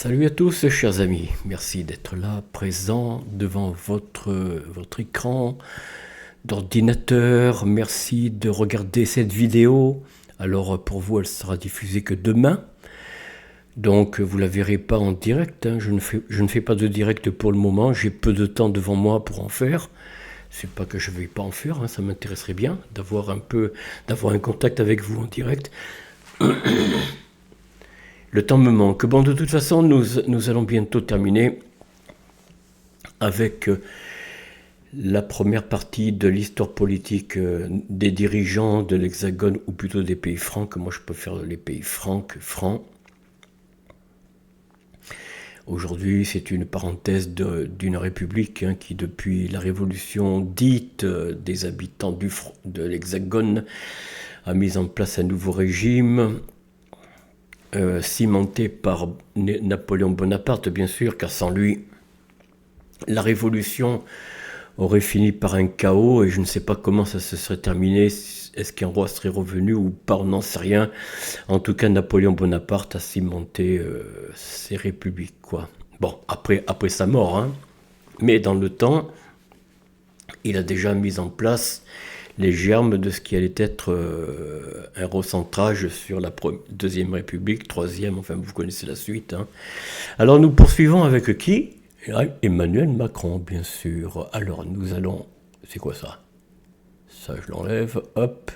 Salut à tous, chers amis. Merci d'être là, présents devant votre écran d'ordinateur. Merci de regarder cette vidéo. Alors, pour vous, elle sera diffusée que demain. Donc, vous ne la verrez pas en direct. Je ne fais pas de direct pour le moment. J'ai peu de temps devant moi pour en faire. C'est pas que je ne vais pas en faire. Ça m'intéresserait bien d'avoir un contact avec vous en direct. Le temps me manque. Bon, de toute façon, nous allons bientôt terminer avec la première partie de l'histoire politique des dirigeants de l'Hexagone, ou plutôt des pays francs. Moi, je peux faire les pays francs. Aujourd'hui, c'est une parenthèse d'une république qui, depuis la révolution dite des habitants de l'Hexagone, a mis en place un nouveau régime. Cimenté par Napoléon Bonaparte, bien sûr, car sans lui, la révolution aurait fini par un chaos, et je ne sais pas comment ça se serait terminé. Est-ce qu'un roi serait revenu ou pas, on n'en sait rien. En tout cas, Napoléon Bonaparte a cimenté ces républiques, quoi. Bon, après sa mort, mais dans le temps, il a déjà mis en place les germes de ce qui allait être un recentrage sur la Deuxième République, Troisième, enfin vous connaissez la suite. Alors nous poursuivons avec qui ? Emmanuel Macron, bien sûr. Alors nous allons... C'est quoi ça ? Ça je l'enlève, hop.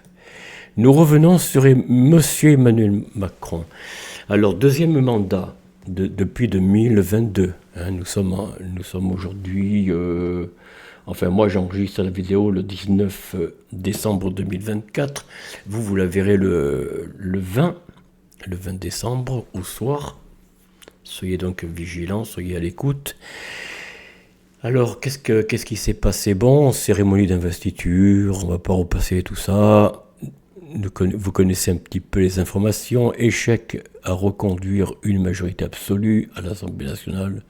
Nous revenons sur Monsieur Emmanuel Macron. Alors deuxième mandat depuis 2022. Nous sommes aujourd'hui... Enfin, moi, j'enregistre la vidéo le 19 décembre 2024. Vous la verrez le 20 décembre au soir. Soyez donc vigilants, soyez à l'écoute. Alors, qu'est-ce qui s'est passé ? Bon, cérémonie d'investiture, on ne va pas repasser tout ça. Vous connaissez un petit peu les informations. Échec à reconduire une majorité absolue à l'Assemblée nationale.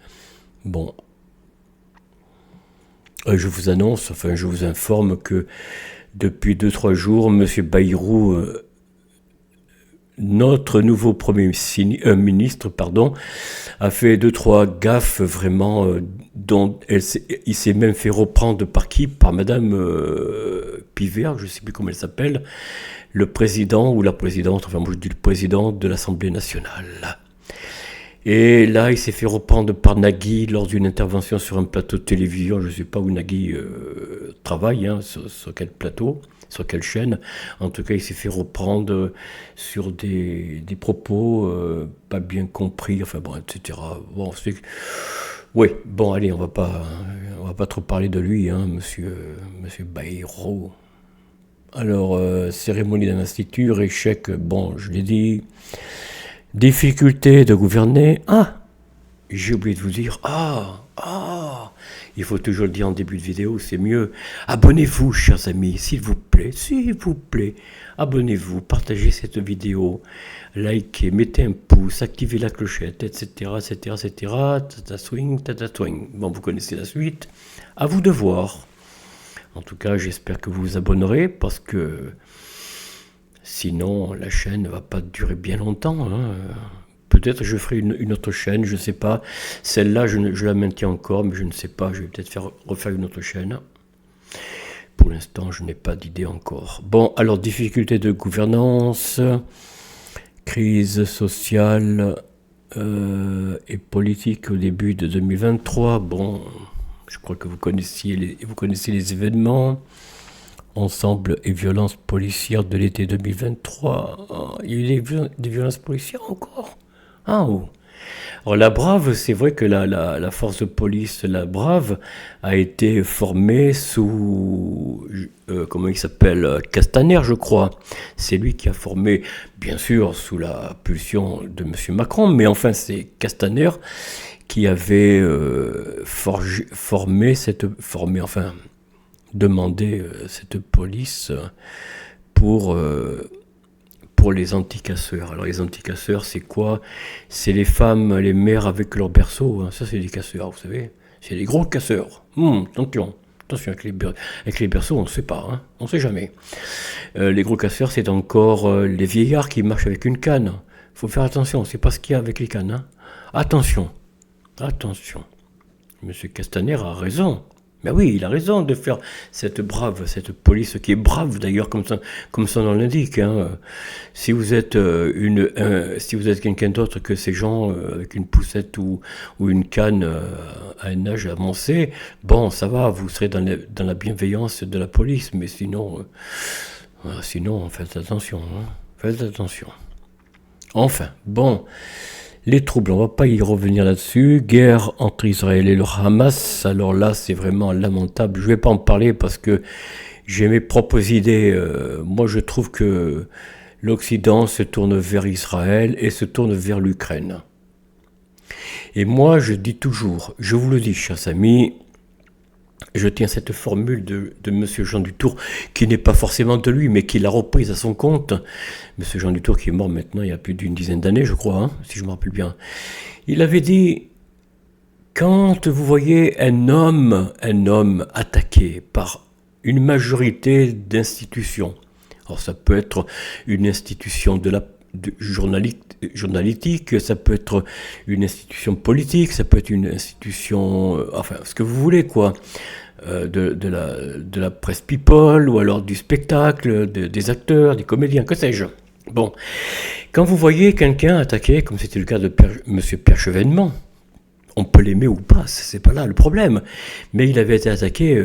Bon. Je vous informe que depuis 2-3 jours, M. Bayrou, notre nouveau Premier ministre, a fait 2-3 gaffes vraiment dont il s'est même fait reprendre par qui ? Par Madame Pivert, je ne sais plus comment elle s'appelle, le président ou la présidente, enfin moi je dis le président de l'Assemblée nationale. Et là, il s'est fait reprendre par Nagui lors d'une intervention sur un plateau de télévision. Je ne sais pas où Nagui travaille, sur quel plateau, sur quelle chaîne. En tout cas, il s'est fait reprendre sur des propos pas bien compris, enfin bon, etc. Bon, oui, bon, allez, on va pas trop parler de lui, monsieur Bayrou. Alors, cérémonie d'investiture, échec, bon, je l'ai dit... Difficulté de gouverner. J'ai oublié de vous dire. Il faut toujours le dire en début de vidéo, c'est mieux. Abonnez-vous, chers amis, s'il vous plaît. Abonnez-vous, partagez cette vidéo, likez, mettez un pouce, activez la clochette, etc. Tata swing. Bon, vous connaissez la suite. À vous de voir. En tout cas, j'espère que vous vous abonnerez parce que... Sinon, la chaîne ne va pas durer bien longtemps. Peut-être je ferai une autre chaîne, je ne sais pas. Celle-là, je la maintiens encore, mais je ne sais pas. Je vais peut-être refaire une autre chaîne. Pour l'instant, je n'ai pas d'idée encore. Bon, alors, difficulté de gouvernance, crise sociale et politique au début de 2023. Bon, je crois que vous connaissez les événements. Ensemble et violences policières de l'été 2023. Il y a eu des violences policières encore. Alors la Brave, c'est vrai que la force de police, la Brave, a été formée sous, comment il s'appelle, Castaner, je crois. C'est lui qui a formé, bien sûr, sous la pulsion de M. Macron, mais enfin c'est Castaner qui avait demandé cette police pour les anticasseurs. Alors les anticasseurs, c'est quoi ? C'est les femmes, les mères avec leur berceau. Ça, c'est des casseurs, vous savez. C'est des gros casseurs. Attention avec les berceaux, on ne sait pas. On ne sait jamais. Les gros casseurs, c'est encore les vieillards qui marchent avec une canne. Il faut faire attention, c'est pas ce qu'il y a avec les cannes. Attention, attention. Monsieur Castaner a raison. Ben oui, il a raison de faire cette police qui est brave d'ailleurs, comme son nom l'indique. Hein. Si vous êtes si vous êtes quelqu'un d'autre que ces gens avec une poussette ou une canne à un âge avancé, bon, ça va, vous serez dans la bienveillance de la police, mais sinon, faites attention. Hein. Faites attention. Enfin, bon. Les troubles, on ne va pas y revenir là-dessus. Guerre entre Israël et le Hamas, alors là c'est vraiment lamentable. Je ne vais pas en parler parce que j'ai mes propres idées. Moi je trouve que l'Occident se tourne vers Israël et se tourne vers l'Ukraine. Et moi je dis toujours, je vous le dis chers amis, je tiens cette formule de M. Jean Dutour, qui n'est pas forcément de lui, mais qui l'a reprise à son compte. M. Jean Dutour qui est mort maintenant il y a plus d'une dizaine d'années, je crois, hein, si je me rappelle bien. Il avait dit, quand vous voyez un homme attaqué par une majorité d'institutions, alors ça peut être une institution journalistique, ça peut être une institution politique, ça peut être une institution, enfin ce que vous voulez quoi, de la presse people ou alors du spectacle, des acteurs, des comédiens, que sais-je. Bon, quand vous voyez quelqu'un attaqué, comme c'était le cas de Monsieur Pierre Chevènement, on peut l'aimer ou pas, c'est pas là le problème. Mais il avait été attaqué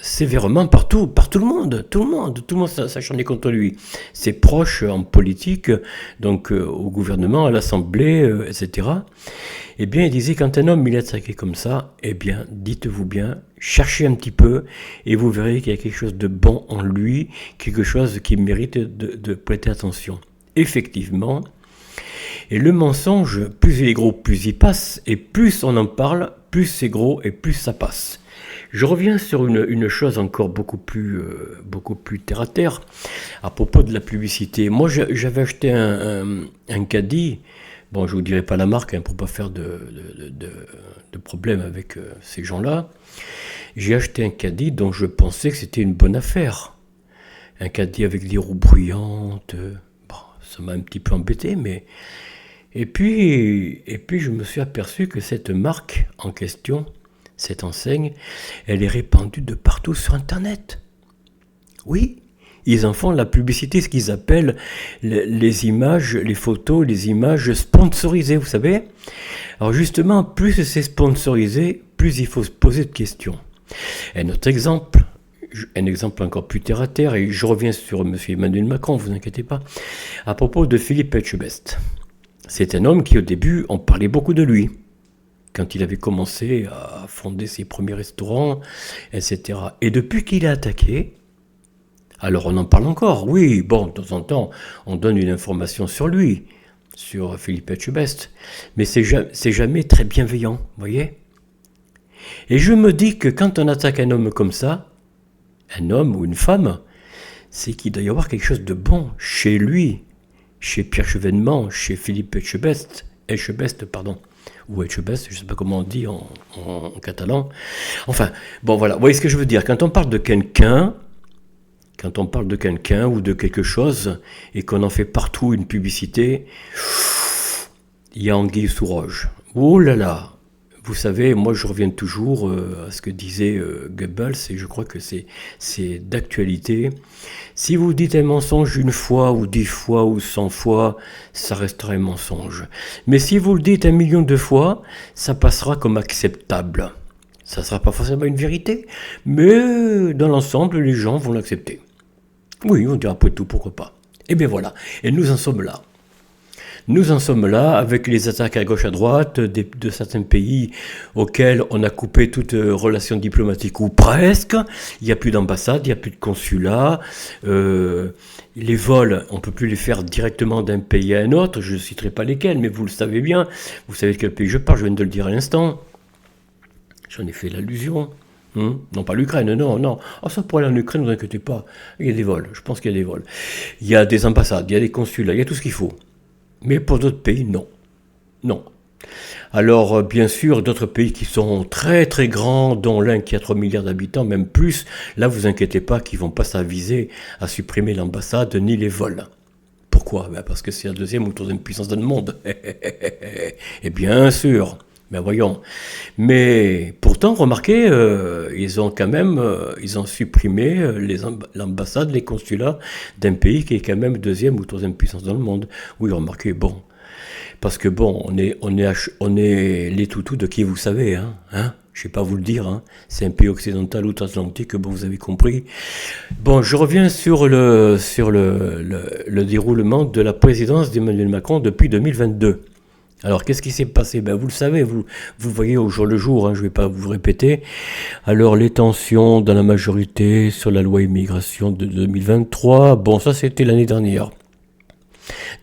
sévèrement par tout le monde s'acharnait contre lui. Ses proches en politique, donc au gouvernement, à l'Assemblée, etc. Eh bien, il disait, quand un homme il est attaqué comme ça, eh bien, dites-vous bien, cherchez un petit peu, et vous verrez qu'il y a quelque chose de bon en lui, quelque chose qui mérite de prêter attention. Effectivement, et le mensonge, plus il est gros, plus il passe, et plus on en parle, plus c'est gros et plus ça passe. Je reviens sur une chose encore beaucoup plus terre à terre, à propos de la publicité. Moi, j'avais acheté un caddie, bon, je ne vous dirai pas la marque, hein, pour ne pas faire de problème avec ces gens-là. J'ai acheté un caddie dont je pensais que c'était une bonne affaire. Un caddie avec des roues bruyantes, bon, ça m'a un petit peu embêté, mais... Et puis, je me suis aperçu que cette marque en question, cette enseigne, elle est répandue de partout sur Internet. Oui, ils en font la publicité, ce qu'ils appellent les images, les photos, les images sponsorisées, vous savez. Alors justement, plus c'est sponsorisé, plus il faut se poser de questions. Un autre exemple, un exemple encore plus terre à terre, et je reviens sur M. Emmanuel Macron, vous inquiétez pas, à propos de Philippe Etchebest. C'est un homme qui, au début, on parlait beaucoup de lui. Quand il avait commencé à fonder ses premiers restaurants, etc. Et depuis qu'il est attaqué, alors on en parle encore, oui, bon, de temps en temps, on donne une information sur lui, sur Philippe Etchebest, mais c'est jamais très bienveillant, vous voyez. Et je me dis que quand on attaque un homme comme ça, un homme ou une femme, c'est qu'il doit y avoir quelque chose de bon chez lui, chez Pierre Chevènement, chez Philippe Etchebest, ou Etchebest, je ne sais pas comment on dit en catalan. Enfin, bon voilà, vous voyez ce que je veux dire. Quand on parle de quelqu'un ou de quelque chose, et qu'on en fait partout une publicité, il y a anguille sous roche. Oh là là! Vous savez, moi je reviens toujours à ce que disait Goebbels, et je crois que c'est d'actualité. Si vous dites un mensonge une fois, ou 10 fois, ou 100 fois, ça restera un mensonge. Mais si vous le dites 1 million de fois, ça passera comme acceptable. Ça ne sera pas forcément une vérité, mais dans l'ensemble, les gens vont l'accepter. Oui, on dira après tout, pourquoi pas. Et bien voilà, et nous en sommes là. Nous en sommes là avec les attaques à gauche à droite de certains pays auxquels on a coupé toute relation diplomatique ou presque. Il n'y a plus d'ambassade, il n'y a plus de consulat. Les vols, on ne peut plus les faire directement d'un pays à un autre. Je ne citerai pas lesquels, mais vous le savez bien. Vous savez de quel pays je parle, je viens de le dire à l'instant. J'en ai fait l'allusion. Non, pas l'Ukraine, non. Ah, ça pour aller en Ukraine, ne vous inquiétez pas. Il y a des vols, je pense qu'il y a des vols. Il y a des ambassades, il y a des consulats, il y a tout ce qu'il faut. Mais pour d'autres pays, non. Alors, bien sûr, d'autres pays qui sont très très grands, dont l'un qui a 3 milliards d'habitants, même plus, là, vous inquiétez pas qu'ils vont pas s'aviser à supprimer l'ambassade ni les vols. Pourquoi? Ben parce que c'est la deuxième ou troisième puissance dans le monde. Et bien sûr. Ben voyons. Mais pourtant, remarquez, ils ont quand même, ils ont supprimé l'ambassade, les consulats d'un pays qui est quand même deuxième ou troisième puissance dans le monde. Oui, remarquez, bon. Parce que bon, on est les toutous de qui vous savez, hein, je ne vais pas vous le dire, hein. C'est un pays occidental outre-Atlantique, bon, vous avez compris. Bon, je reviens sur le déroulement de la présidence d'Emmanuel Macron depuis 2022. Alors, qu'est-ce qui s'est passé? Ben, vous le savez, vous le voyez au jour le jour, hein, je ne vais pas vous répéter. Alors, les tensions dans la majorité sur la loi immigration de 2023, bon, ça c'était l'année dernière.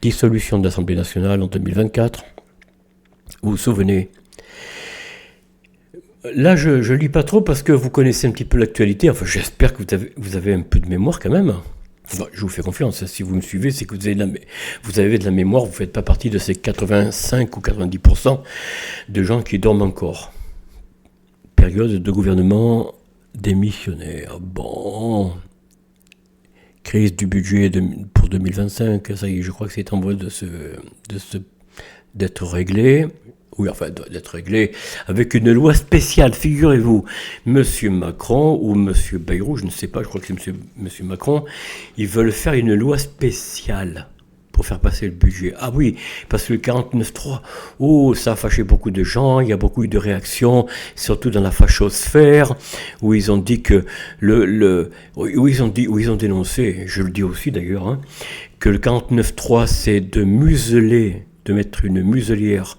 Dissolution de l'Assemblée nationale en 2024. Vous vous souvenez? Là, je lis pas trop parce que vous connaissez un petit peu l'actualité. Enfin, j'espère que vous avez un peu de mémoire quand même. Bon, je vous fais confiance. Si vous me suivez, c'est que vous avez de la mémoire. Vous ne faites pas partie de ces 85 ou 90% de gens qui dorment encore. Période de gouvernement démissionnaire. Bon. Crise du budget pour 2025. Ça y est, je crois que c'est en voie d'être réglé. Oui, enfin, d'être réglé avec une loi spéciale, figurez-vous. Monsieur Macron ou Monsieur Bayrou, je ne sais pas, je crois que c'est Monsieur Macron, ils veulent faire une loi spéciale pour faire passer le budget. Ah oui, parce que le 49.3, oh, ça a fâché beaucoup de gens, il y a beaucoup eu de réactions, surtout dans la fachosphère, où ils ont dit que où ils ont dénoncé, je le dis aussi d'ailleurs, hein, que le 49.3, c'est de mettre une muselière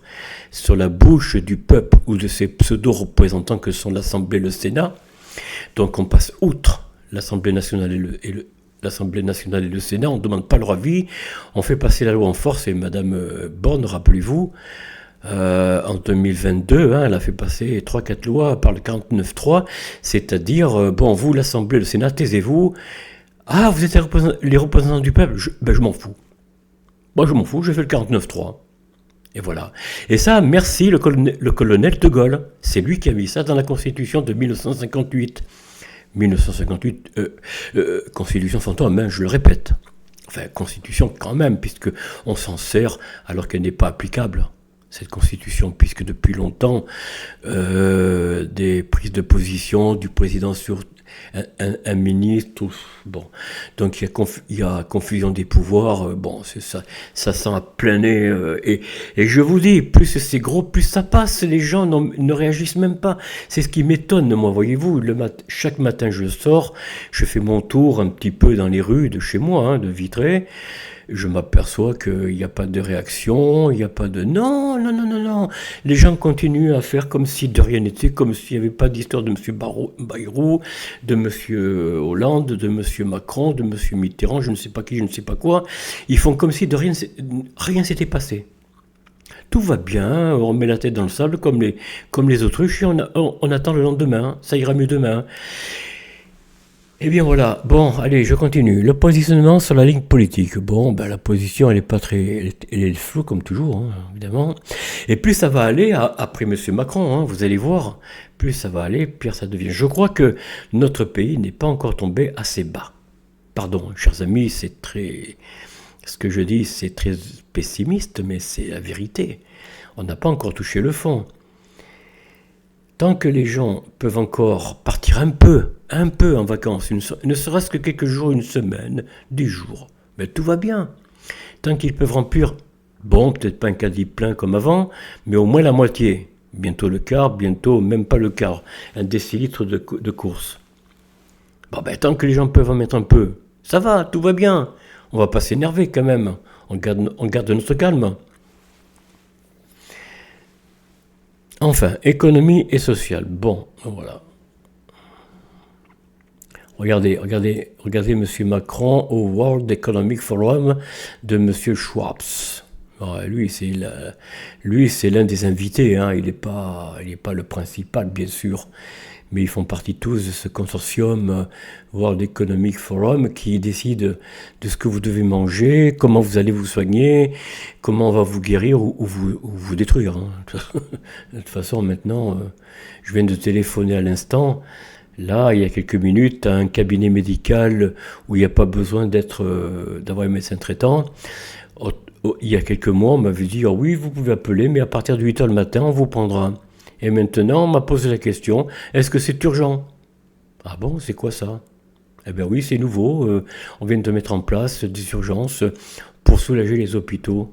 sur la bouche du peuple ou de ses pseudo-représentants que sont l'Assemblée et le Sénat. Donc on passe outre l'Assemblée nationale l'Assemblée nationale et le Sénat, on ne demande pas leur avis, on fait passer la loi en force, et Madame Borne, rappelez-vous, en 2022, hein, elle a fait passer 3-4 lois par le 49.3, c'est-à-dire, bon, vous, l'Assemblée et le Sénat, taisez-vous, ah, vous êtes les représentants du peuple, je m'en fous. Moi, je m'en fous, je fais le 49.3. Et voilà. Et ça, merci le colonel de Gaulle. C'est lui qui a mis ça dans la Constitution de 1958. 1958, Constitution fantôme, hein, je le répète. Enfin, Constitution quand même, puisque on s'en sert alors qu'elle n'est pas applicable, cette Constitution, puisque depuis longtemps, des prises de position du président sur un ministre, bon, donc il y a confusion des pouvoirs, bon, c'est ça, ça sent à plein nez, et je vous dis, plus c'est gros, plus ça passe, les gens ne réagissent même pas, c'est ce qui m'étonne, moi, voyez-vous, chaque matin je sors, je fais mon tour un petit peu dans les rues de chez moi, hein, de Vitré, je m'aperçois qu'il n'y a pas de réaction, il n'y a pas de... Non, non, non, non, non. Les gens continuent à faire comme si de rien n'était, comme s'il n'y avait pas d'histoire de M. Bayrou, de M. Hollande, de M. Macron, de M. Mitterrand, je ne sais pas qui, je ne sais pas quoi. Ils font comme si de rien s'était passé. Tout va bien, on met la tête dans le sable comme les autruches et on attend le lendemain, ça ira mieux demain. Eh bien voilà, bon, allez, je continue. Le positionnement sur la ligne politique. Bon, ben la position, elle est pas très... Elle est floue comme toujours, hein, évidemment. Et plus ça va aller, après M. Macron, hein, vous allez voir, plus ça va aller, pire ça devient. Je crois que notre pays n'est pas encore tombé assez bas. Pardon, chers amis, c'est très... Ce que je dis, c'est très pessimiste, mais c'est la vérité. On n'a pas encore touché le fond. Tant que les gens peuvent encore partir un peu en vacances, ne serait-ce que quelques jours, une semaine, 10 jours, mais tout va bien. Tant qu'ils peuvent remplir, bon, peut-être pas un caddie plein comme avant, mais au moins la moitié. Bientôt le quart, bientôt même pas le quart, un décilitre de course. Bon, ben, tant que les gens peuvent en mettre un peu, ça va, tout va bien. On va pas s'énerver quand même, on garde notre calme. Enfin, économie et sociale. Bon, voilà. Regardez M. Macron au World Economic Forum de M. Schwab. Ouais, lui, c'est l'un des invités. Hein. Il n'est pas le principal, bien sûr. Mais ils font partie tous de ce consortium World Economic Forum qui décide de ce que vous devez manger, comment vous allez vous soigner, comment on va vous guérir ou vous détruire. Hein. De toute façon, maintenant, je viens de téléphoner à l'instant. Là, il y a quelques minutes, à un cabinet médical où il n'y a pas besoin d'avoir un médecin traitant. Il y a quelques mois, on m'avait dit, oh oui, vous pouvez appeler, mais à partir de 8 heures le matin, on vous prendra. Et maintenant, on m'a posé la question, est-ce que c'est urgent? Ah bon, c'est quoi ça? Eh bien oui, c'est nouveau. On vient de mettre en place des urgences pour soulager les hôpitaux.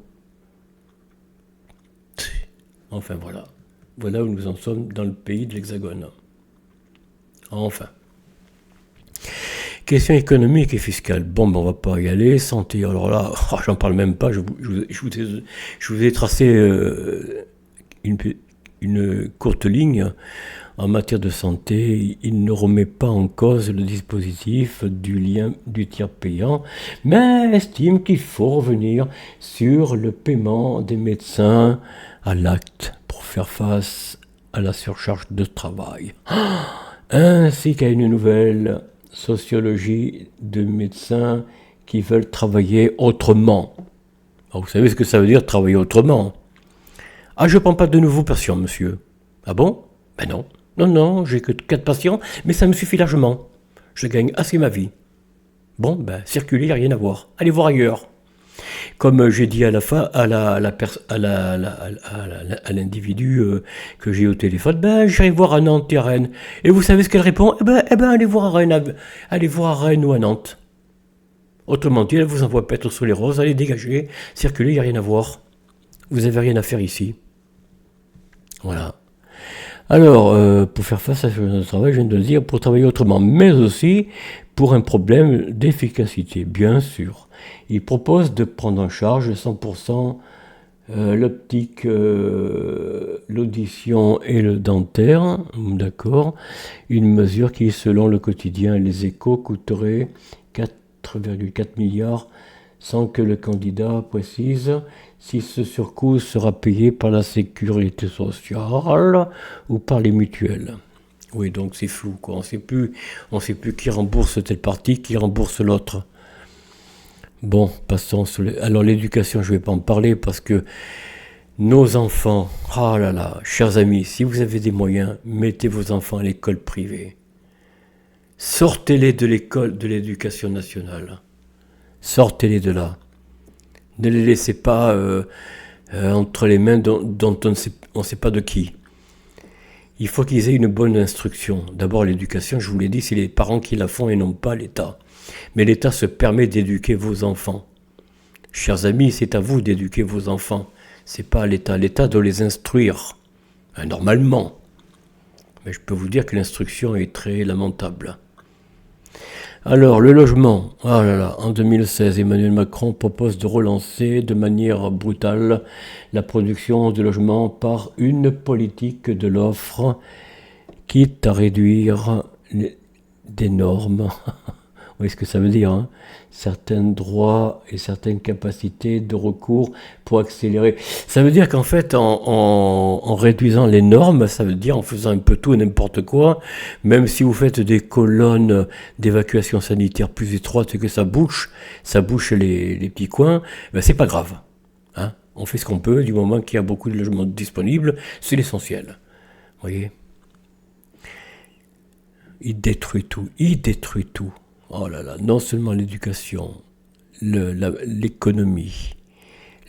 Enfin voilà. Voilà où nous en sommes dans le pays de l'Hexagone. Enfin. Question économique et fiscale. Bon, ben on va pas y aller. Santé, alors là, j'en parle même pas. Je vous ai tracé une, une courte ligne. En matière de santé, il ne remet pas en cause le dispositif du lien du tiers payant, mais estime qu'il faut revenir sur le paiement des médecins à l'acte pour faire face à la surcharge de travail, ainsi qu'à une nouvelle sociologie de médecins qui veulent travailler autrement. Alors, vous savez ce que ça veut dire travailler autrement? Ah, je ne prends pas de nouveaux patients, monsieur. Ah bon? Ben non. Non, non, j'ai que 4 patients, mais ça me suffit largement. Je gagne assez ma vie. Bon, ben, circuler, il n'y a rien à voir. Allez voir ailleurs. Comme j'ai dit à la fin, à l'individu que j'ai au téléphone, ben, j'irai voir à Nantes et à Rennes. Et vous savez ce qu'elle répond? Allez voir à Rennes, allez voir à Rennes ou à Nantes. Autrement dit, elle vous envoie paître sous les roses, allez dégager, circuler, il n'y a rien à voir. Vous n'avez rien à faire ici. Voilà. Alors, pour faire face à ce travail, je viens de le dire, pour travailler autrement, mais aussi pour un problème d'efficacité, bien sûr. Il propose de prendre en charge 100% l'optique, l'audition et le dentaire, d'accord. Une mesure qui, selon le quotidien Les Échos, coûterait 4,4 milliards sans que le candidat précise si ce surcoût sera payé par la sécurité sociale ou par les mutuelles. Oui, donc c'est flou, quoi. On sait plus qui rembourse telle partie, qui rembourse l'autre. Bon, passons sur alors l'éducation, je ne vais pas en parler parce que nos enfants, ah là là, chers amis, si vous avez des moyens, mettez vos enfants à l'école privée. Sortez-les de l'école de l'éducation nationale. Sortez-les de là. Ne les laissez pas entre les mains dont on ne sait pas de qui. Il faut qu'ils aient une bonne instruction. D'abord, l'éducation, je vous l'ai dit, c'est les parents qui la font et non pas l'État. Mais l'État se permet d'éduquer vos enfants. Chers amis, c'est à vous d'éduquer vos enfants. C'est pas à l'État. L'État doit les instruire, normalement. Mais je peux vous dire que l'instruction est très lamentable. Alors, le logement. Ah là là, en 2016, Emmanuel Macron propose de relancer de manière brutale la production de logements par une politique de l'offre, quitte à réduire des normes. Vous voyez ce que ça veut dire, hein? Certains droits et certaines capacités de recours pour accélérer. Ça veut dire qu'en fait, en réduisant les normes, ça veut dire en faisant un peu tout et n'importe quoi, même si vous faites des colonnes d'évacuation sanitaire plus étroites et que ça bouche les petits coins, ben c'est pas grave. Hein? On fait ce qu'on peut, du moment qu'il y a beaucoup de logements disponibles, c'est l'essentiel. Vous voyez? Il détruit tout, il détruit tout. Oh là là, non seulement l'éducation, l'économie,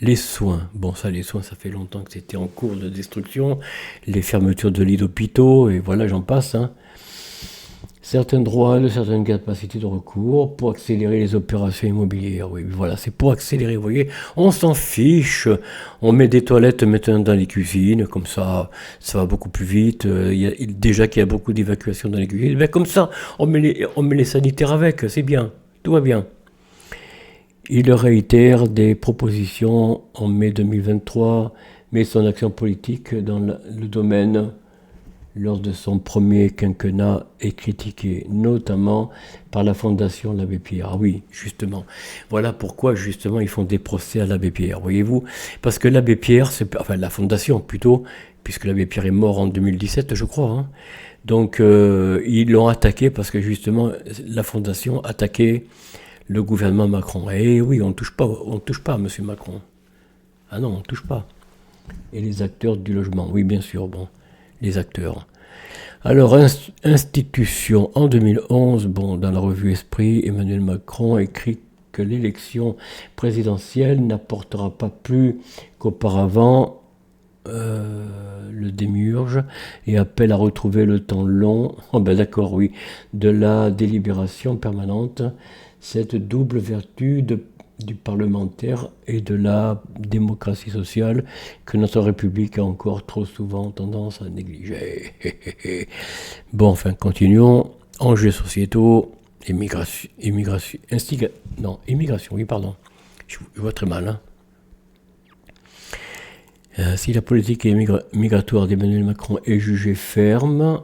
les soins. Bon, ça, les soins, ça fait longtemps que c'était en cours de destruction. Les fermetures de lits d'hôpitaux, et voilà, j'en passe. Hein. Certains droits, certaines capacités de recours pour accélérer les opérations immobilières. Oui, voilà, c'est pour accélérer, vous voyez. On s'en fiche. On met des toilettes maintenant dans les cuisines, comme ça va beaucoup plus vite. Déjà qu'il y a beaucoup d'évacuations dans les cuisines, ben comme ça, on met les sanitaires avec, c'est bien, tout va bien. Il réitère des propositions en mai 2023, mais son action politique dans le domaine lors de son premier quinquennat est critiqué, notamment par la fondation l'Abbé Pierre. Ah oui, justement. Voilà pourquoi, justement, ils font des procès à l'Abbé Pierre, voyez-vous. Parce que l'Abbé Pierre, enfin la fondation plutôt, puisque l'Abbé Pierre est mort en 2017, je crois. Hein. Donc, ils l'ont attaqué parce que, justement, la fondation attaquait le gouvernement Macron. Et oui, on touche pas à M. Macron. Ah non, on touche pas. Et les acteurs du logement, oui, bien sûr, bon. Les acteurs. Alors, institution, en 2011, bon, dans la revue Esprit, Emmanuel Macron écrit que l'élection présidentielle n'apportera pas plus qu'auparavant le démiurge et appelle à retrouver le temps long, oh ben d'accord, oui, de la délibération permanente, cette double vertu du parlementaire et de la démocratie sociale que notre République a encore trop souvent tendance à négliger. Bon, enfin, continuons. Enjeux sociétaux, immigration, oui, pardon. Je vois très mal, hein. Si la politique migratoire d'Emmanuel Macron est jugée ferme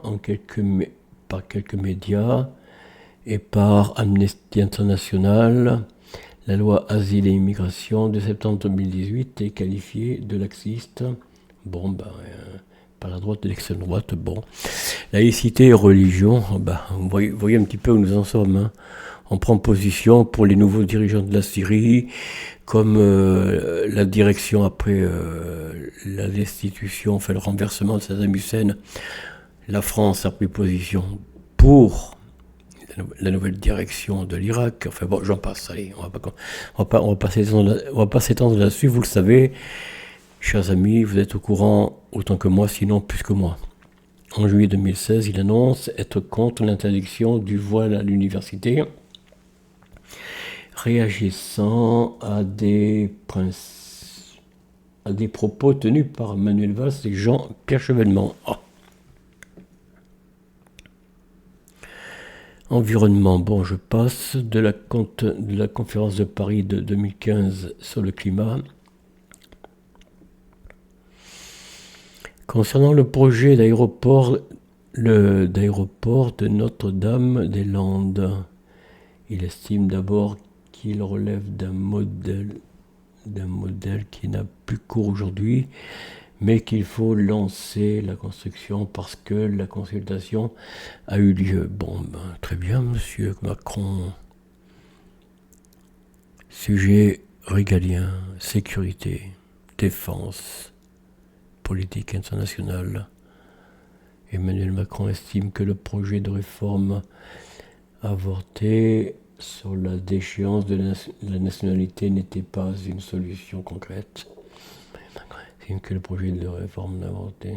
par quelques médias et par Amnesty International, la loi Asile et Immigration de septembre 2018 est qualifiée de laxiste. Bon, par la droite et l'extrême droite, bon. Laïcité et religion, vous voyez un petit peu où nous en sommes, hein. On prend position pour les nouveaux dirigeants de la Syrie, comme la direction après la destitution, enfin le renversement de Saddam Hussein. La France a pris position pour la nouvelle direction de l'Irak. Enfin bon, j'en passe, allez, on va pas s'étendre là-dessus, vous le savez. Chers amis, vous êtes au courant autant que moi, sinon plus que moi. En juillet 2016, il annonce être contre l'interdiction du voile à l'université, réagissant à des propos tenus par Manuel Valls et Jean-Pierre Chevènement. Environnement, bon, je passe de la conférence de Paris de 2015 sur le climat. Concernant le projet d'aéroport de Notre-Dame-des-Landes, il estime d'abord qu'il relève d'un modèle qui n'a plus cours aujourd'hui, mais qu'il faut lancer la construction parce que la consultation a eu lieu. Bon, très bien, monsieur Macron. Sujet régalien, sécurité, défense, politique internationale. Emmanuel Macron estime que le projet de réforme avorté sur la déchéance de la nationalité n'était pas une solution concrète. Que le projet de réforme avorté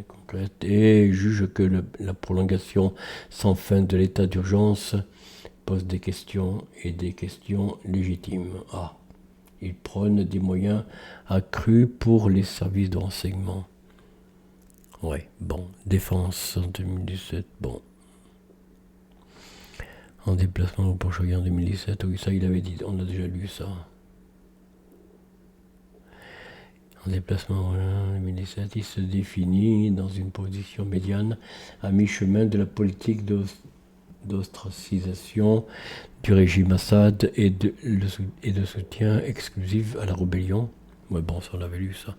concrète et juge que la prolongation sans fin de l'état d'urgence pose des questions et des questions légitimes. Il prône des moyens accrus pour les services de renseignement. Ouais, bon, défense en 2017, bon. En déplacement au Proche-Orient en 2017, oui, ça il avait dit, on a déjà lu ça. En déplacement en 2017, il se définit dans une position médiane à mi-chemin de la politique d'ostracisation du régime Assad et de soutien exclusif à la rébellion. Ouais, bon, ça on avait lu ça.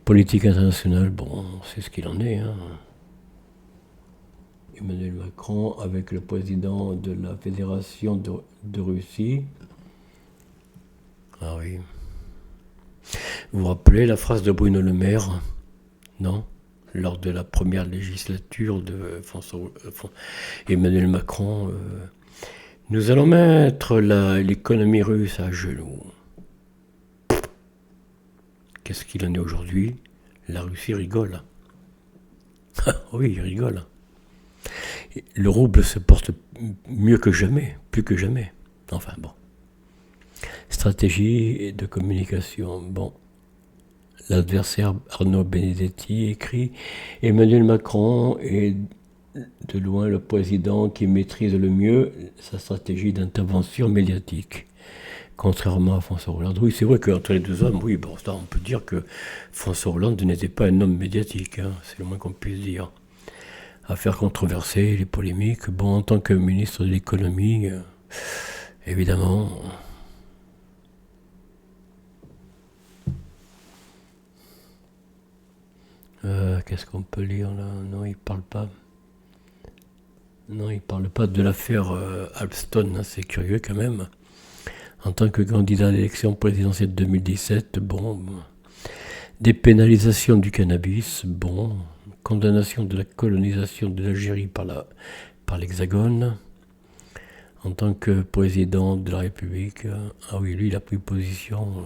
Politique internationale, bon, c'est ce qu'il en est, hein. Emmanuel Macron avec le président de la Fédération de Russie. Ah oui. Vous vous rappelez la phrase de Bruno Le Maire, non? Lors de la première législature de Emmanuel Macron, nous allons mettre l'économie russe à genoux. Qu'est-ce qu'il en est aujourd'hui? La Russie rigole. Oui, il rigole. Le rouble se porte mieux que jamais, plus que jamais. Enfin bon. Stratégie de communication. Bon. L'adversaire Arnaud Benedetti écrit « Emmanuel Macron est de loin le président qui maîtrise le mieux sa stratégie d'intervention médiatique. » Contrairement à François Hollande. Oui, c'est vrai qu'entre les deux hommes, oui, bon, ça, on peut dire que François Hollande n'était pas un homme médiatique, hein, c'est le moins qu'on puisse dire. Affaires controversées, les polémiques. Bon, en tant que ministre de l'économie, évidemment... Qu'est-ce qu'on peut lire là? Non, il parle pas. Non, il parle pas de l'affaire Alstom, hein, c'est curieux quand même. En tant que candidat à l'élection présidentielle 2017, bon, dépénalisation du cannabis, bon, condamnation de la colonisation de l'Algérie par l'Hexagone, en tant que président de la République. Ah oui, lui, il a pris position.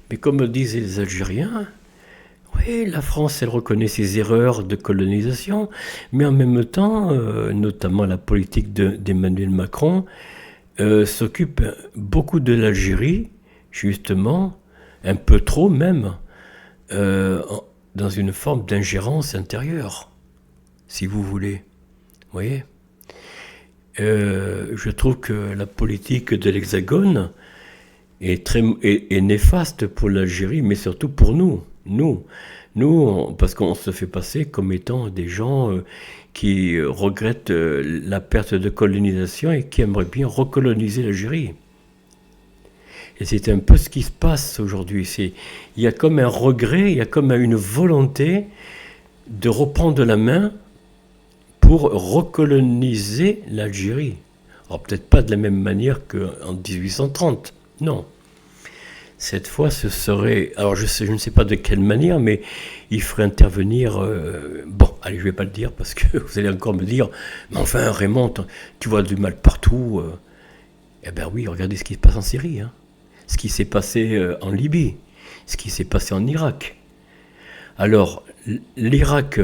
Mais comme disaient les Algériens, oui, la France, elle reconnaît ses erreurs de colonisation, mais en même temps, notamment la politique d'Emmanuel Macron, s'occupe beaucoup de l'Algérie, justement, un peu trop même, dans une forme d'ingérence intérieure, si vous voulez. Vous voyez ? Je trouve que la politique de l'Hexagone est néfaste pour l'Algérie, mais surtout pour nous. Parce qu'on se fait passer comme étant des gens qui regrettent la perte de colonisation et qui aimeraient bien recoloniser l'Algérie. Et c'est un peu ce qui se passe aujourd'hui. Il y a comme un regret, il y a comme une volonté de reprendre la main pour recoloniser l'Algérie. Alors peut-être pas de la même manière qu'en 1830, non. Cette fois, ce serait... Alors je ne sais pas de quelle manière, mais il ferait intervenir... Bon, allez, je ne vais pas le dire parce que vous allez encore me dire, mais enfin Raymond, tu vois du mal partout. Eh bien oui, regardez ce qui se passe en Syrie, hein. Ce qui s'est passé en Libye, ce qui s'est passé en Irak. Alors, l'Irak...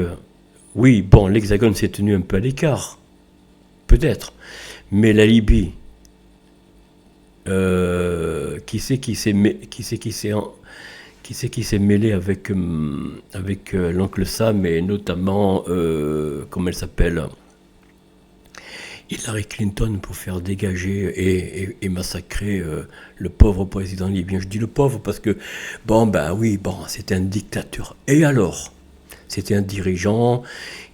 Oui, bon, l'Hexagone s'est tenu un peu à l'écart, peut-être. Mais la Libye, qui s'est mêlé avec l'oncle Sam et notamment, comment elle s'appelle, Hillary Clinton pour faire dégager et massacrer le pauvre président libyen. Je dis le pauvre parce que, c'était un dictateur. Et alors ? C'était un dirigeant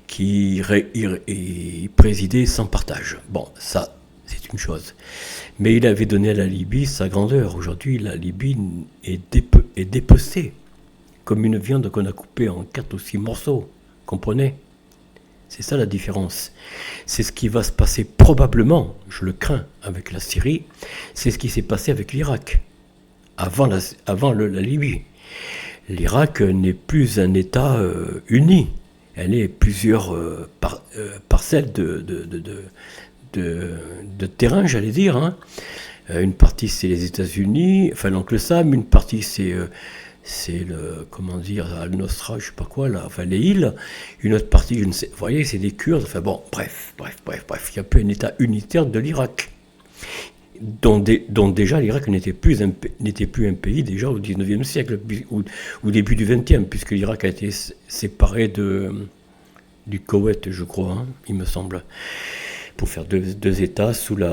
qui présidait sans partage. Bon, ça, c'est une chose. Mais il avait donné à la Libye sa grandeur. Aujourd'hui, la Libye est dépecée, comme une viande qu'on a coupée en 4 ou 6 morceaux. Comprenez ? C'est ça la différence. C'est ce qui va se passer probablement, je le crains, avec la Syrie. C'est ce qui s'est passé avec l'Irak, avant la Libye. L'Irak n'est plus un État uni. Elle est plusieurs parcelles de terrain, j'allais dire. Hein. Une partie, c'est les États-Unis, enfin l'oncle Sam. Une partie, c'est Al-Nosra, je sais pas quoi, là, enfin les îles. Une autre partie, je ne sais, vous voyez, c'est des Kurdes. Enfin bon, bref. Il n'y a plus un État unitaire de l'Irak. Dont déjà l'Irak n'était plus un pays déjà au XIXe siècle, au début du XXe, puisque l'Irak a été séparé du Koweït, je crois, hein, il me semble, pour faire deux États sous les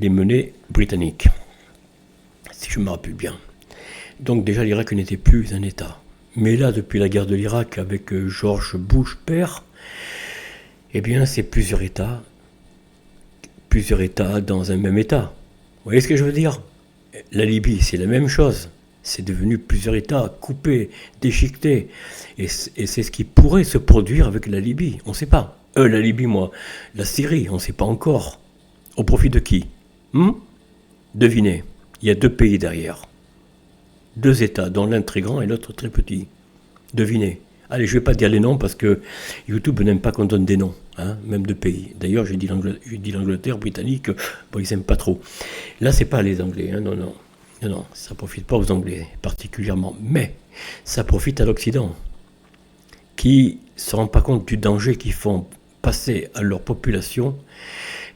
menées britanniques, si je me rappelle bien. Donc déjà l'Irak n'était plus un État. Mais là, depuis la guerre de l'Irak avec George Bush père, eh bien c'est plusieurs États dans un même État. Vous voyez ce que je veux dire ? La Libye, c'est la même chose. C'est devenu plusieurs États coupés, déchiquetés. Et c'est ce qui pourrait se produire avec la Libye. On ne sait pas. La Libye, la Syrie, on ne sait pas encore. Au profit de qui ? Devinez. Il y a 2 pays derrière. 2 États, dont l'un très grand et l'autre très petit. Devinez. Allez, je ne vais pas dire les noms parce que YouTube n'aime pas qu'on donne des noms, hein, même de pays. D'ailleurs, j'ai dit l'Angleterre, Britannique, bon, ils n'aiment pas trop. Là, c'est pas les Anglais, hein, non, ça ne profite pas aux Anglais particulièrement, mais ça profite à l'Occident, qui ne se rend pas compte du danger qu'ils font passer à leur population,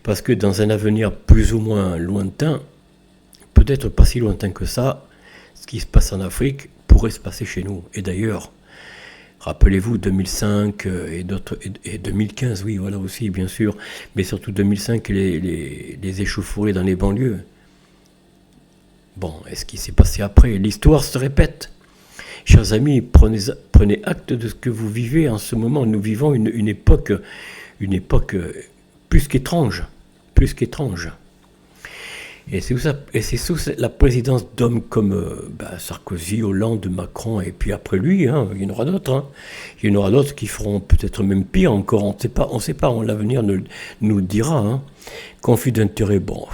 parce que dans un avenir plus ou moins lointain, peut-être pas si lointain que ça, ce qui se passe en Afrique pourrait se passer chez nous. Et d'ailleurs, rappelez-vous 2005 et 2015, oui, voilà aussi, bien sûr, mais surtout 2005, les échauffourées dans les banlieues. Bon, est-ce qu'il s'est passé après ? L'histoire se répète. Chers amis, prenez acte de ce que vous vivez en ce moment. Nous vivons une époque plus qu'étrange. Et c'est sous la présidence d'hommes comme Sarkozy, Hollande, Macron, et puis après lui, hein, il y en aura d'autres. Hein. Il y en aura d'autres qui feront peut-être même pire encore. On ne sait pas, l'avenir nous le dira. Hein. Conflit d'intérêts, bon,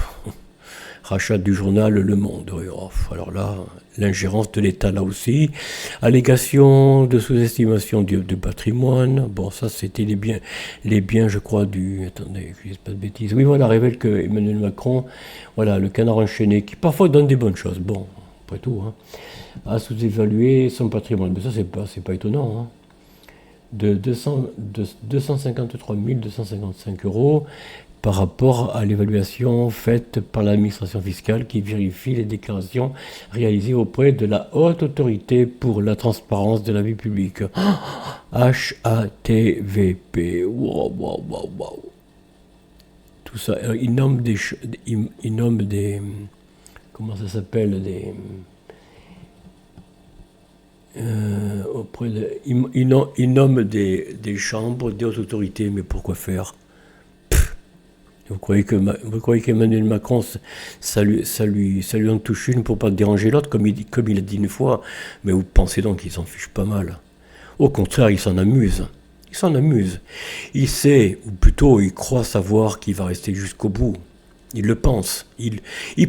Rachat du journal Le Monde. Oui, oh, alors là, l'ingérence de l'État là aussi. Allégation de sous-estimation du patrimoine. Bon, ça c'était les biens, je crois, du... Attendez, que je dise pas de bêtises. Oui, voilà, révèle que Emmanuel Macron, voilà, le canard enchaîné, qui parfois donne des bonnes choses. Bon, après tout, hein, a sous-évalué son patrimoine. Mais ça, c'est pas étonnant, hein. De 253 255 euros par rapport à l'évaluation faite par l'administration fiscale qui vérifie les déclarations réalisées auprès de la Haute Autorité pour la transparence de la vie publique. HATVP. Wow, wow, wow, wow. Tout ça. Il nomme des... Comment ça s'appelle des... il nomme des chambres, des hautes autorités, mais pourquoi faire? Vous croyez qu'Emmanuel Macron, ça lui en touche une pour pas déranger l'autre, comme il a dit une fois? Mais vous pensez donc qu'il s'en fiche pas mal? Au contraire, il s'en amuse. Il s'en amuse. Il sait, ou plutôt il croit savoir qu'il va rester jusqu'au bout. Il le pense. Il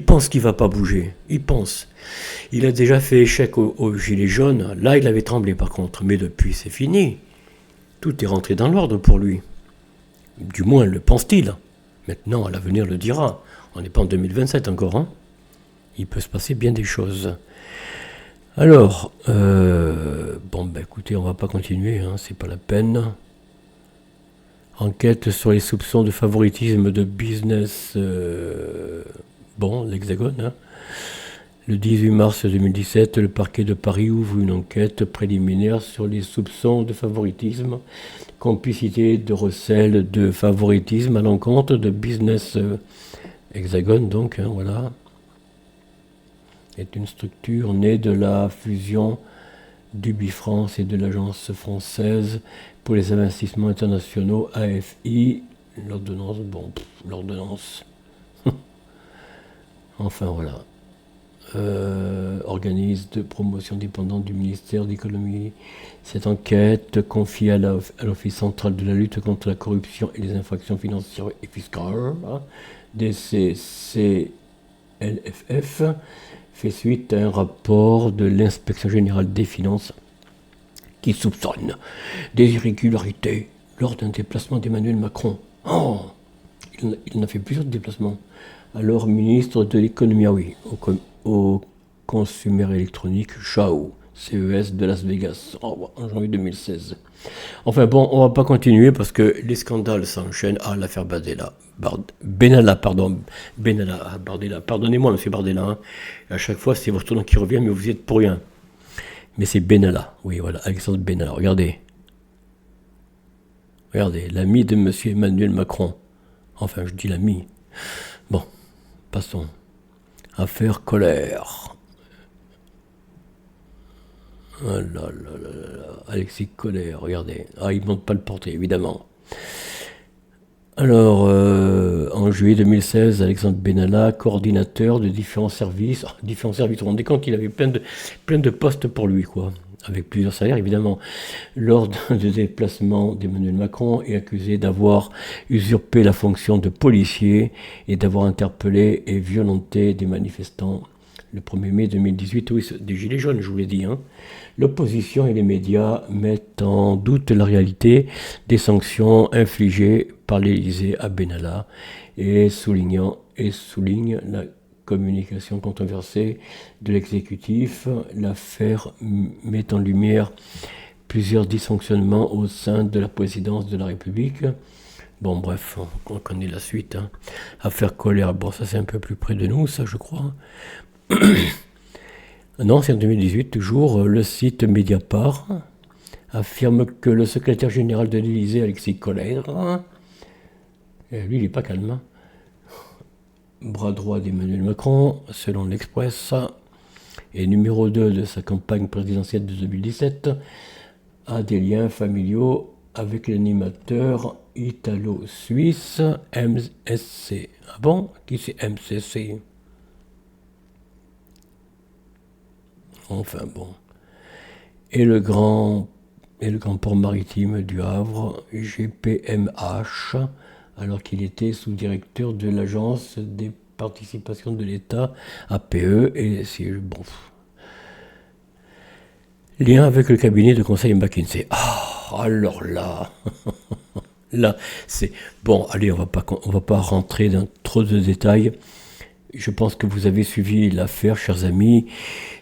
pense qu'il va pas bouger. Il pense. Il a déjà fait échec aux Gilets jaunes. Là, il avait tremblé par contre. Mais depuis, c'est fini. Tout est rentré dans l'ordre pour lui. Du moins, le pense-t-il. Maintenant, l'avenir le dira. On n'est pas en 2027 encore, hein. Il peut se passer bien des choses. Alors, bon, ben écoutez, on va pas continuer, hein, c'est pas la peine. Enquête sur les soupçons de favoritisme de business, bon, l'Hexagone, hein. Le 18 mars 2017, le parquet de Paris ouvre une enquête préliminaire sur les soupçons de favoritisme, complicité de recel de favoritisme à l'encontre de Business Hexagone, donc, hein, voilà. Est une structure née de la fusion d'UbiFrance et de l'Agence française pour les investissements internationaux, AFI. L'ordonnance, bon, l'ordonnance. Enfin, voilà. Organisme de promotion dépendant du ministère de l'économie. Cette enquête confiée à l'Office central de la lutte contre la corruption et les infractions financières et fiscales, DCCLFF, fait suite à un rapport de l'inspection générale des finances qui soupçonne des irrégularités lors d'un déplacement d'Emmanuel Macron. Oh, il en a fait plusieurs déplacements. Alors ministre de l'économie, ah oui, au consumer électronique Chao, CES de Las Vegas, en janvier 2016. Enfin bon, on va pas continuer parce que les scandales s'enchaînent. Ah, l'affaire Benalla, Bardella, pardonnez-moi monsieur Bardella, hein. À chaque fois c'est votre nom qui revient, mais vous y êtes pour rien. Mais c'est Benalla, oui voilà, Alexandre Benalla, regardez, l'ami de monsieur Emmanuel Macron. Enfin, je dis l'ami. Bon, passons. Affaire Colère. Oh là là là là, Alexis Colère, regardez. Ah, il ne monte pas le portrait, évidemment. Alors, en juillet 2016, Alexandre Benalla, coordinateur de différents services. Vous vous rendez compte qu'il avait plein de postes pour lui, quoi. Avec plusieurs salaires, évidemment. Lors de déplacement d'Emmanuel Macron, est accusé d'avoir usurpé la fonction de policier et d'avoir interpellé et violenté des manifestants le 1er mai 2018. Oui, des gilets jaunes, je vous l'ai dit, hein. L'opposition et les médias mettent en doute la réalité des sanctions infligées par l'Élysée à Benalla et soulignent la communication controversée de l'exécutif. L'affaire met en lumière plusieurs dysfonctionnements au sein de la présidence de la République. Bon, bref, on connaît la suite, hein. Affaire Colère, bon, ça c'est un peu plus près de nous, ça je crois. Non, c'est en 2018, toujours, le site Mediapart affirme que le secrétaire général de l'Élysée, Alexis Colère, lui il n'est pas calme, hein. Bras droit d'Emmanuel Macron, selon l'Express, et numéro 2 de sa campagne présidentielle de 2017, a des liens familiaux avec l'animateur italo-suisse MSC. Ah bon? Qui c'est MCC? Enfin bon. Et le grand port maritime du Havre, GPMH, alors qu'il était sous-directeur de l'agence des participation de l'État, APE, et c'est bon. Lien avec le cabinet de conseil McKinsey. Ah, alors là, là, c'est bon. Allez, on va pas rentrer dans trop de détails. Je pense que vous avez suivi l'affaire, chers amis.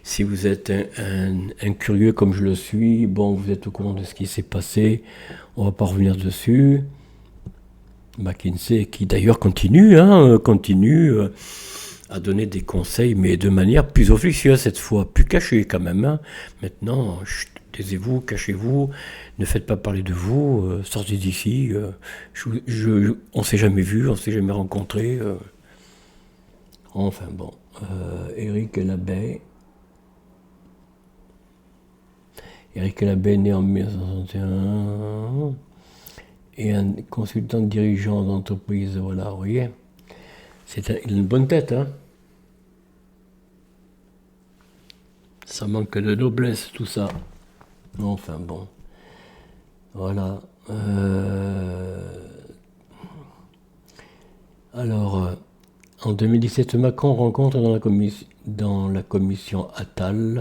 Si vous êtes un curieux comme je le suis, bon, vous êtes au courant de ce qui s'est passé. On va pas revenir dessus. McKinsey, qui d'ailleurs continue à donner des conseils, mais de manière plus officieuse cette fois, plus cachée quand même. Hein. Maintenant, chut, taisez-vous, cachez-vous, ne faites pas parler de vous, sortez d'ici. On s'est jamais vu, on s'est jamais rencontré. Enfin bon, Éric Labbé. Éric Labbé, né en 1961, et un consultant dirigeant d'entreprise, voilà, vous voyez. Il a une bonne tête, hein. Ça manque de noblesse, tout ça. Enfin bon, voilà. Alors, en 2017, Macron rencontre dans la commission Attali,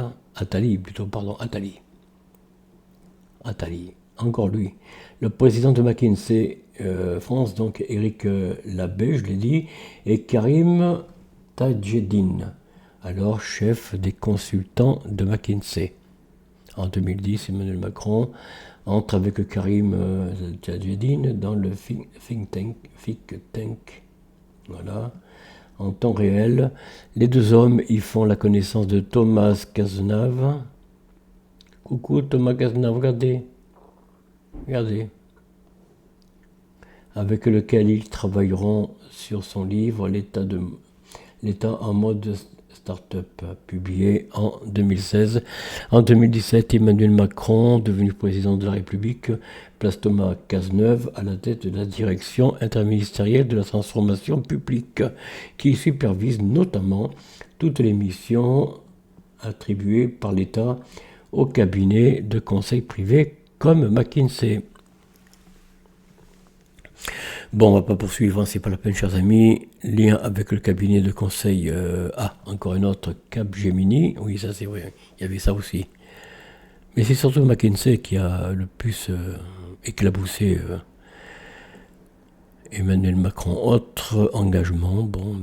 encore lui. Le président de McKinsey France, donc Éric Labbé, je l'ai dit, et Karim Tadjeddine, alors chef des consultants de McKinsey. En 2010, Emmanuel Macron entre avec Karim Tadjeddine dans le think tank. Voilà. En temps réel, les deux hommes y font la connaissance de Thomas Cazenave. Coucou Thomas Cazenave, regardez. Avec lequel ils travailleront sur son livre L'État en mode start-up, publié en 2016. En 2017, Emmanuel Macron, devenu président de la République, place Thomas Cazeneuve à la tête de la direction interministérielle de la transformation publique, qui supervise notamment toutes les missions attribuées par l'État aux cabinets de conseil privés comme McKinsey. Bon, on va pas poursuivre, hein, c'est pas la peine, chers amis. Lien avec le cabinet de conseil. Encore un autre, Capgemini. Oui, ça c'est vrai, il y avait ça aussi. Mais c'est surtout McKinsey qui a le plus éclaboussé Emmanuel Macron. Autre engagement, bon,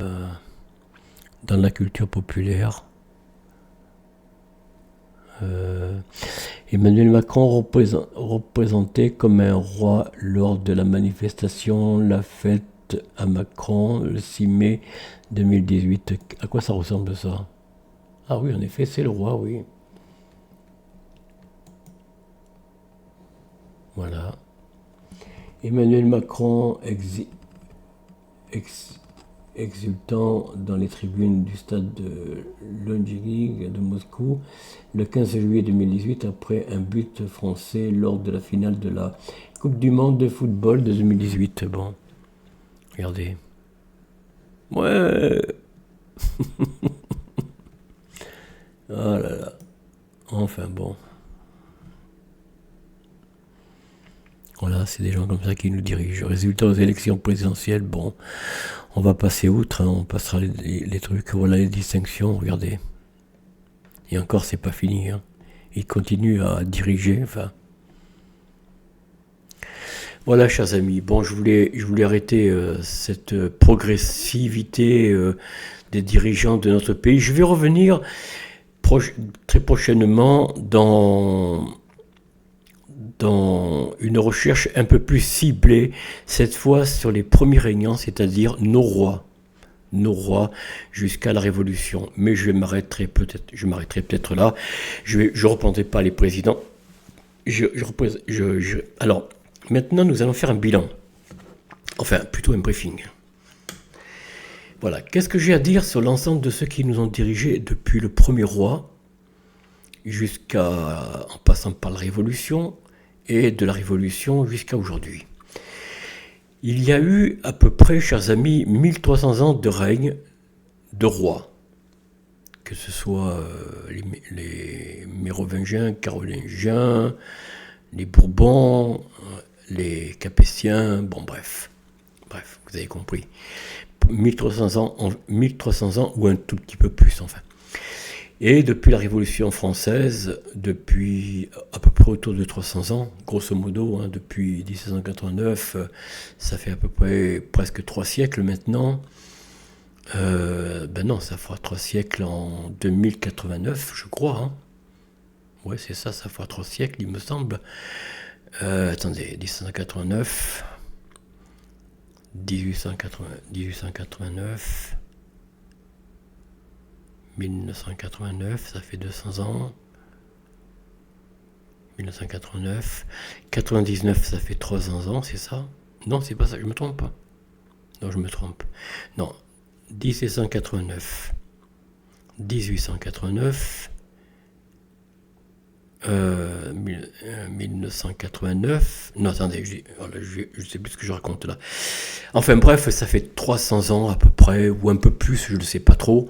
dans la culture populaire. Emmanuel Macron représenté comme un roi lors de la manifestation La Fête à Macron le 6 mai 2018. À quoi ça ressemble ça? Ah oui, en effet, c'est le roi, oui. Voilà. Emmanuel Macron exultant dans les tribunes du stade de Londrina de Moscou le 15 juillet 2018 après un but français lors de la finale de la Coupe du Monde de football de 2018. Bon, regardez. Ouais. Oh là là. Enfin bon. Voilà, c'est des gens comme ça qui nous dirigent. Résultat aux élections présidentielles, bon, on va passer outre, hein, on passera les trucs, voilà les distinctions, regardez. Et encore, c'est pas fini, hein. Il continue à diriger, enfin. Voilà, chers amis, bon, je voulais arrêter cette progressivité des dirigeants de notre pays. Je vais revenir très prochainement dans une recherche un peu plus ciblée, cette fois sur les premiers régnants, c'est-à-dire nos rois jusqu'à la Révolution. Mais je m'arrêterai peut-être là. Je reprendrai pas les présidents. Alors, maintenant, nous allons faire un bilan. Enfin, plutôt un briefing. Voilà. Qu'est-ce que j'ai à dire sur l'ensemble de ceux qui nous ont dirigés depuis le premier roi, en passant par la Révolution, et de la Révolution jusqu'à aujourd'hui. Il y a eu à peu près, chers amis, 1300 ans de règne de rois, que ce soit les Mérovingiens, Carolingiens, les Bourbons, les Capétiens, bon bref, Bref, vous avez compris. 1300 ans ou un tout petit peu plus, enfin. Et depuis la Révolution française, depuis à peu près autour de 300 ans, grosso modo, hein, depuis 1789, ça fait à peu près presque 3 siècles maintenant. Ben non, ça fera 3 siècles en 2089, je crois. Hein. Ouais, c'est ça, ça fera 3 siècles, il me semble. Attendez, 1789, 1889, 1989, ça fait 200 ans. 1989, 99, ça fait 300 ans, c'est ça? Non, c'est pas ça, je me trompe pas. Non, je me trompe. Non, 1789, 1889, 1989. Non, attendez, je sais plus ce que je raconte là. Enfin bref, ça fait 300 ans à peu près, ou un peu plus, je ne sais pas trop,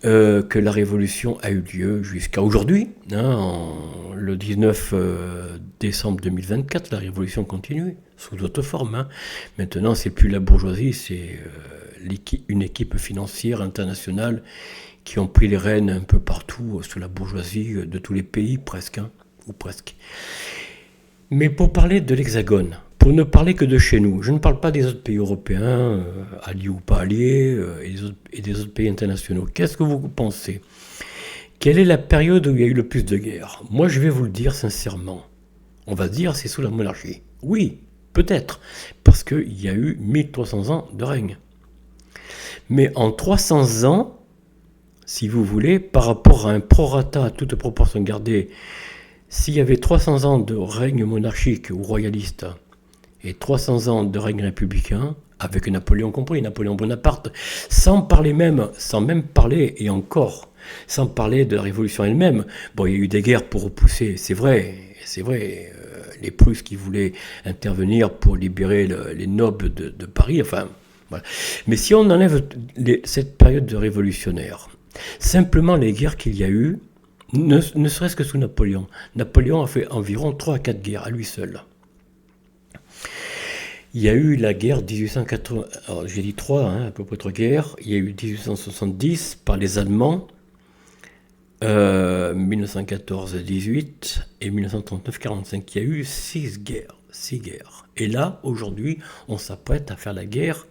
que la révolution a eu lieu jusqu'à aujourd'hui. Hein, le 19 décembre 2024, la révolution continue, sous d'autres formes. Hein. Maintenant, c'est plus la bourgeoisie, c'est une équipe financière internationale qui ont pris les rênes un peu partout, sous la bourgeoisie de tous les pays, presque, hein, ou presque. Mais pour parler de l'Hexagone, pour ne parler que de chez nous, je ne parle pas des autres pays européens, alliés ou pas alliés, et des autres pays internationaux. Qu'est-ce que vous pensez? Quelle est la période où il y a eu le plus de guerres? Moi, je vais vous le dire sincèrement. On va dire c'est sous la monarchie. Oui, peut-être, parce qu'il y a eu 1300 ans de règne. Mais en 300 ans, si vous voulez, par rapport à un prorata à toute proportion gardée, s'il y avait 300 ans de règne monarchique ou royaliste et 300 ans de règne républicain, avec Napoléon compris, Napoléon Bonaparte, sans même parler, et encore, sans parler de la révolution elle-même. Bon, il y a eu des guerres pour repousser, c'est vrai, les Prusses qui voulaient intervenir pour libérer les nobles de Paris, enfin, voilà. Mais si on enlève cette période de révolutionnaire, simplement les guerres qu'il y a eu, ne serait-ce que sous Napoléon. Napoléon a fait environ 3 à 4 guerres à lui seul. Il y a eu la guerre 1880, alors j'ai dit 3, hein, à peu près 3 guerres. Il y a eu 1870 par les Allemands, 1914-18 et 1939-45. Il y a eu 6 guerres. 6 guerres. Et là, aujourd'hui, on s'apprête à faire la guerre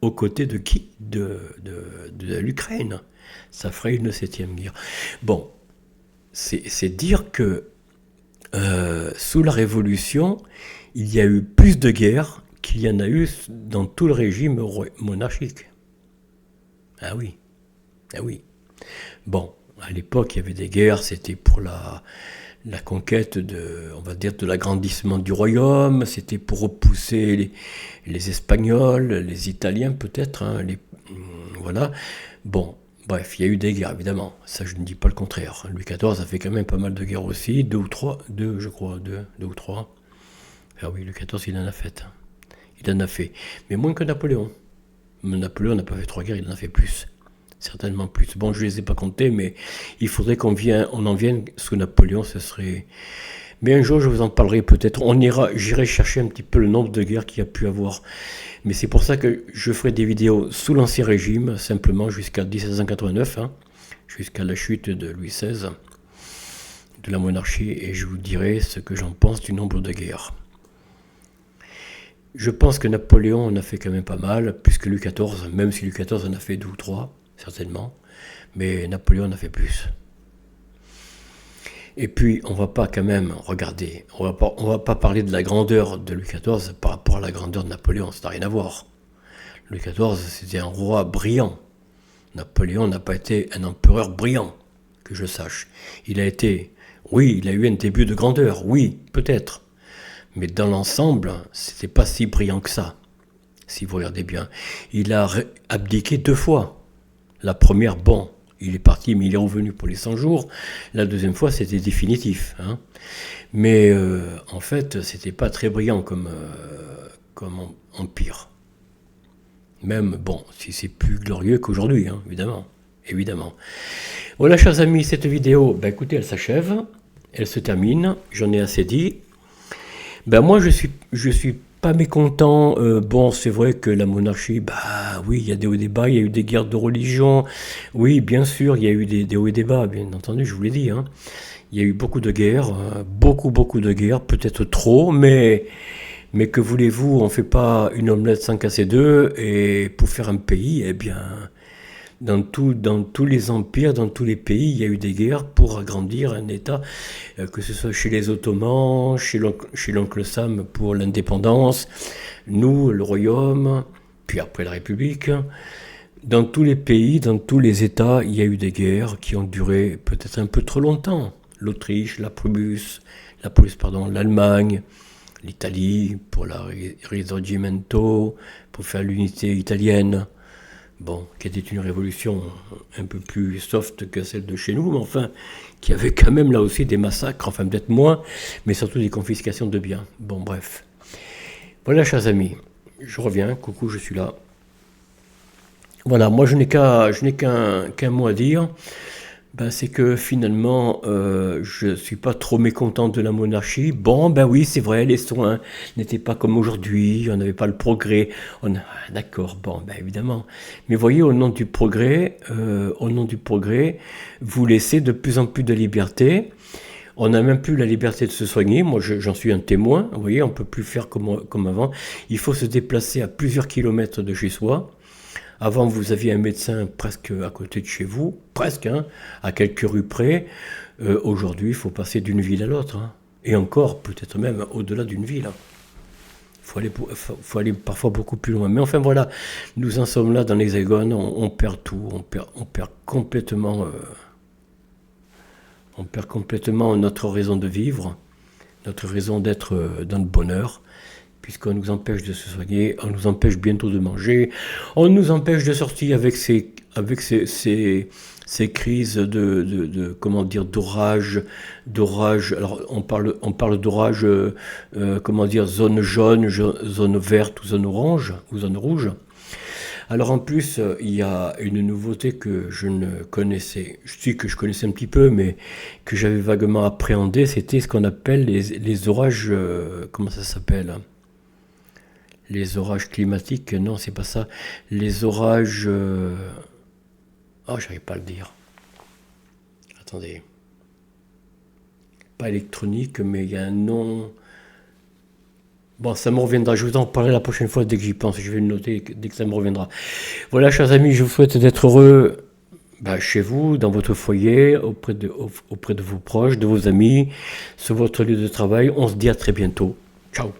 aux côtés de qui? De l'Ukraine. Ça ferait une 7e guerre. Bon, c'est dire que sous la Révolution, il y a eu plus de guerres qu'il y en a eu dans tout le régime monarchique. Ah oui, ah oui. Bon, à l'époque, il y avait des guerres, c'était pour la conquête on va dire, de l'agrandissement du royaume, c'était pour repousser les Espagnols, les Italiens peut-être, hein, voilà. Bon, bref, il y a eu des guerres, évidemment, ça je ne dis pas le contraire. Louis XIV a fait quand même pas mal de guerres aussi, 2 ou 3, je crois, 2 ou 3. Ah oui, Louis XIV, il en a fait. Il en a fait, mais moins que Napoléon. Napoléon n'a pas fait 3 guerres, il en a fait plus. Certainement plus. Bon, je ne les ai pas comptés, mais il faudrait qu'on en vienne sous Napoléon, ce serait... Mais un jour, je vous en parlerai peut-être. J'irai chercher un petit peu le nombre de guerres qu'il y a pu avoir. Mais c'est pour ça que je ferai des vidéos sous l'Ancien Régime, simplement jusqu'à 1789, hein, jusqu'à la chute de Louis XVI, de la monarchie, et je vous dirai ce que j'en pense du nombre de guerres. Je pense que Napoléon en a fait quand même pas mal, plus que Louis XIV, même si Louis XIV en a fait 2 ou 3, certainement, mais Napoléon en a fait plus. Et puis, on va pas quand même, regardez, on va pas parler de la grandeur de Louis XIV par rapport à la grandeur de Napoléon, ça n'a rien à voir. Louis XIV, c'était un roi brillant. Napoléon n'a pas été un empereur brillant, que je sache. Il a eu un début de grandeur, oui, peut-être. Mais dans l'ensemble, c'était pas si brillant que ça, si vous regardez bien. Il a abdiqué 2 fois. La première, bon, il est parti, mais il est revenu pour les 100 jours. La deuxième fois, c'était définitif. Hein. Mais en fait, c'était pas très brillant comme empire. Même, bon, si c'est plus glorieux qu'aujourd'hui, hein, évidemment. Voilà, chers amis, cette vidéo, écoutez, elle s'achève, elle se termine, j'en ai assez dit. Moi, je suis Pas mécontent. Bon, c'est vrai que la monarchie, bah oui, il y a des hauts et des bas, il y a eu des guerres de religion. Oui, bien sûr, il y a eu des hauts et des bas, bien entendu, je vous l'ai dit, hein. Il y a eu beaucoup de guerres, beaucoup de guerres, peut-être trop, mais que voulez-vous, on ne fait pas une omelette sans casser deux, et pour faire un pays, eh bien, dans tous les empires, dans tous les pays, il y a eu des guerres pour agrandir un État, que ce soit chez les Ottomans, chez l'oncle Sam pour l'indépendance, nous, le royaume, puis après la République. Dans tous les pays, dans tous les États, il y a eu des guerres qui ont duré peut-être un peu trop longtemps. L'Autriche, pardon, l'Allemagne, l'Italie pour la Risorgimento, pour faire l'unité italienne. Bon, qui était une révolution un peu plus soft que celle de chez nous, mais enfin, qui avait quand même là aussi des massacres, enfin peut-être moins, mais surtout des confiscations de biens. Bon, bref. Voilà, chers amis, je reviens, coucou, je suis là. Voilà, moi je n'ai qu'un mot à dire. Ben, c'est que finalement, je suis pas trop mécontent de la monarchie. Bon, ben oui, c'est vrai, les soins n'étaient pas comme aujourd'hui, on n'avait pas le progrès. D'accord, bon, ben évidemment. Mais voyez, au nom du progrès, vous laissez de plus en plus de liberté. On n'a même plus la liberté de se soigner. Moi, j'en suis un témoin. Vous voyez, on peut plus faire comme avant. Il faut se déplacer à plusieurs kilomètres de chez soi. Avant, vous aviez un médecin presque à côté de chez vous, presque, hein, à quelques rues près. Aujourd'hui, il faut passer d'une ville à l'autre, hein. Et encore, peut-être même au-delà d'une ville, hein. Faut aller parfois beaucoup plus loin. Mais enfin voilà, nous en sommes là dans l'Hexagone, on perd tout, on perd complètement notre raison de vivre, notre raison d'être dans le bonheur, puisqu'on nous empêche de se soigner, on nous empêche bientôt de manger, on nous empêche de sortir ces crises comment dire, d'orage. Alors on parle d'orage, comment dire, zone jaune, zone verte ou zone orange ou zone rouge. Alors en plus, il y a une nouveauté que je ne connaissais, que je connaissais un petit peu, mais que j'avais vaguement appréhendé, c'était ce qu'on appelle les orages, comment ça s'appelle? Les orages climatiques, non, c'est pas ça. Les orages... Oh, j'arrive pas à le dire. Attendez. Pas électronique, mais il y a un nom... Bon, ça me reviendra. Je vous en parlerai la prochaine fois dès que j'y pense. Je vais le noter dès que ça me reviendra. Voilà, chers amis, je vous souhaite d'être heureux chez vous, dans votre foyer, auprès de vos proches, de vos amis, sur votre lieu de travail. On se dit à très bientôt. Ciao.